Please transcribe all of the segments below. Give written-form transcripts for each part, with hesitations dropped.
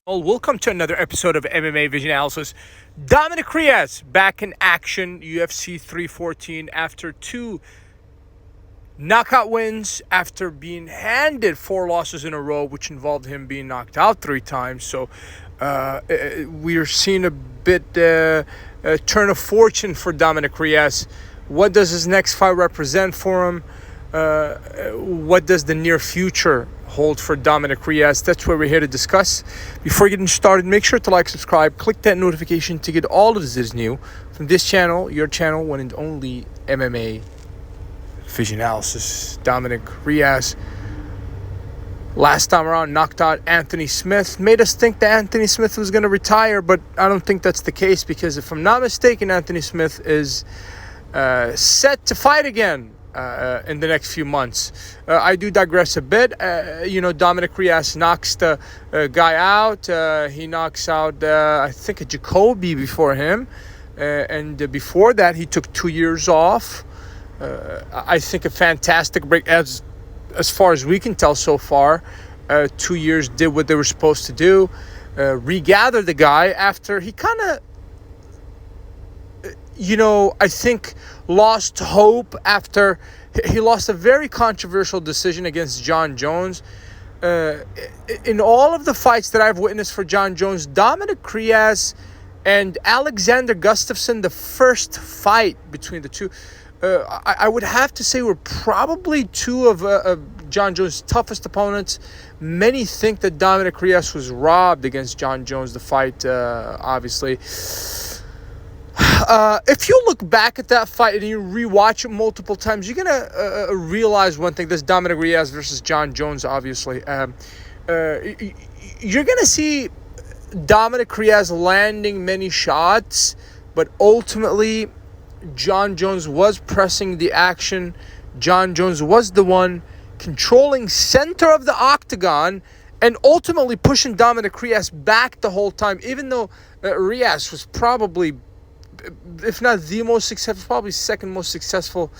Well, welcome to another episode of MMA Vision Analysis. Dominick Reyes back in action, UFC 314, after two knockout wins, after being handed four losses in a row, which involved him being knocked out three times. So we are seeing a bit a turn of fortune for Dominick Reyes. What does his next fight represent for him? What does the near future hold for Dominick Reyes? That's what we're here to discuss. Before getting started, make sure to like, subscribe, click that notification to get all of this is new from this channel, your channel, one and only MMA Vision Analysis. Dominick Reyes, last time around, knocked out Anthony Smith. Made us think that Anthony Smith was going to retire, but I don't think that's the case, because if I'm not mistaken, Anthony Smith is set to fight again in the next few months. I do digress a bit. Dominick Reyes knocks the guy out. He knocks out, I think, a Jacoby before him. And before that, he took 2 years off. I think a fantastic break, as far as we can tell so far. 2 years did what they were supposed to do. Regather the guy after he kind of, I think lost hope after he lost a very controversial decision against John Jones. In all of the fights that I've witnessed for John Jones, Dominick Reyes and Alexander Gustafsson, the first fight between the two, I would have to say were probably two of John Jones' toughest opponents. Many think that Dominick Reyes was robbed against John Jones, the fight, obviously. If you look back at that fight and you rewatch it multiple times, you're going to realize one thing. This Dominick Reyes versus John Jones, obviously. You're going to see Dominick Reyes landing many shots, but ultimately John Jones was pressing the action. John Jones was the one controlling center of the octagon and ultimately pushing Dominick Reyes back the whole time, even though Reyes was probably, if not the most successful, probably second most successful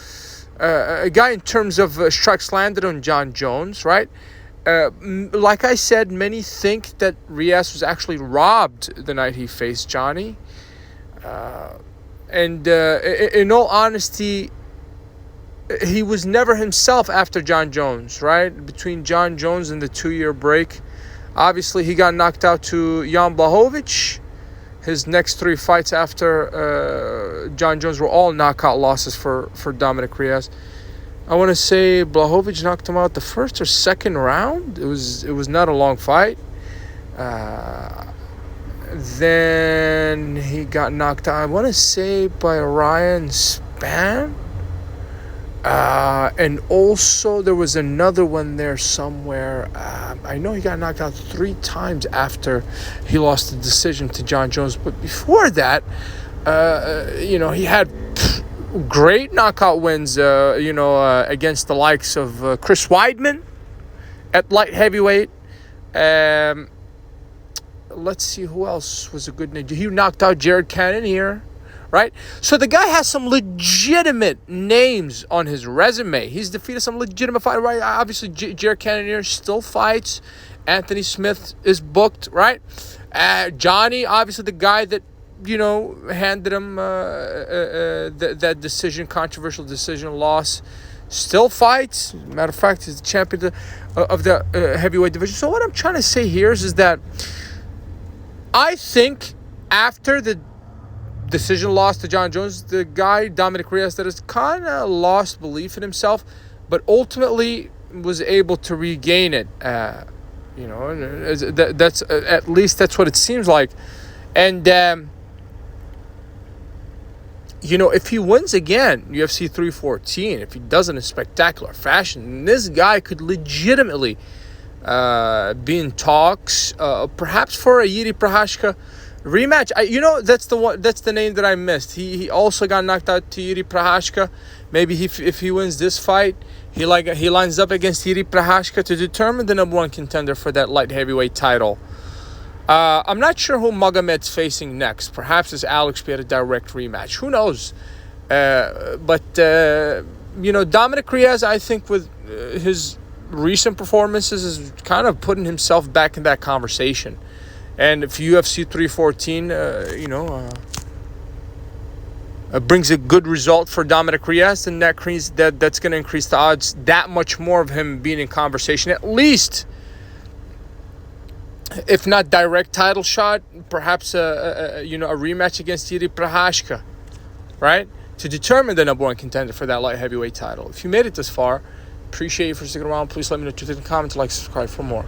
guy in terms of strikes landed on John Jones, right? Like I said, many think that Reyes was actually robbed the night he faced Johnny. And in all honesty, he was never himself after John Jones, right? Between John Jones and the 2-year break, obviously he got knocked out to Jan Blachowicz. His next three fights after John Jones were all knockout losses for Dominick Reyes. I want to say Blachowicz knocked him out the first or second round. It was not a long fight. Then he got knocked out, I want to say, by Ryan Spann. And also there was another one there somewhere. I know he got knocked out 3 times after he lost the decision to John Jones. But before that, he had great knockout wins, against the likes of Chris Weidman at light heavyweight. Let's see who else was a good name. He knocked out Jared Cannonier, right? So the guy has some legitimate names on his resume. He's defeated some legitimate fighters, right? Obviously, Jared Cannonier still fights. Anthony Smith is booked, right? Johnny, obviously the guy that, handed him that decision, controversial decision, loss, still fights. Matter of fact, he's the champion of the heavyweight division. So what I'm trying to say here is that I think after the decision loss to John Jones, the guy, Dominick Reyes, that has kind of lost belief in himself, but ultimately was able to regain it. That's at least that's what it seems like. And, if he wins again, UFC 314, if he does it in spectacular fashion, this guy could legitimately be in talks, perhaps for a Yuri Prochazka rematch. That's the name that I missed. He also got knocked out to Yuri Prochazka. Maybe if he wins this fight, he lines up against Yuri Prochazka to determine the number 1 contender for that light heavyweight title. I'm not sure who Magomed's facing next. Perhaps it's Alex Pereira, a direct rematch. Who knows? But Dominick Reyes, I think, with his recent performances, is kind of putting himself back in that conversation. And if UFC 314, brings a good result for Dominick Reyes, then that's going to increase the odds that much more of him being in conversation. At least, if not direct title shot, perhaps a rematch against Yuri Prochazka, right? To determine the number one contender for that light heavyweight title. If you made it this far, appreciate you for sticking around. Please let me know what you think in the comments, like, subscribe for more.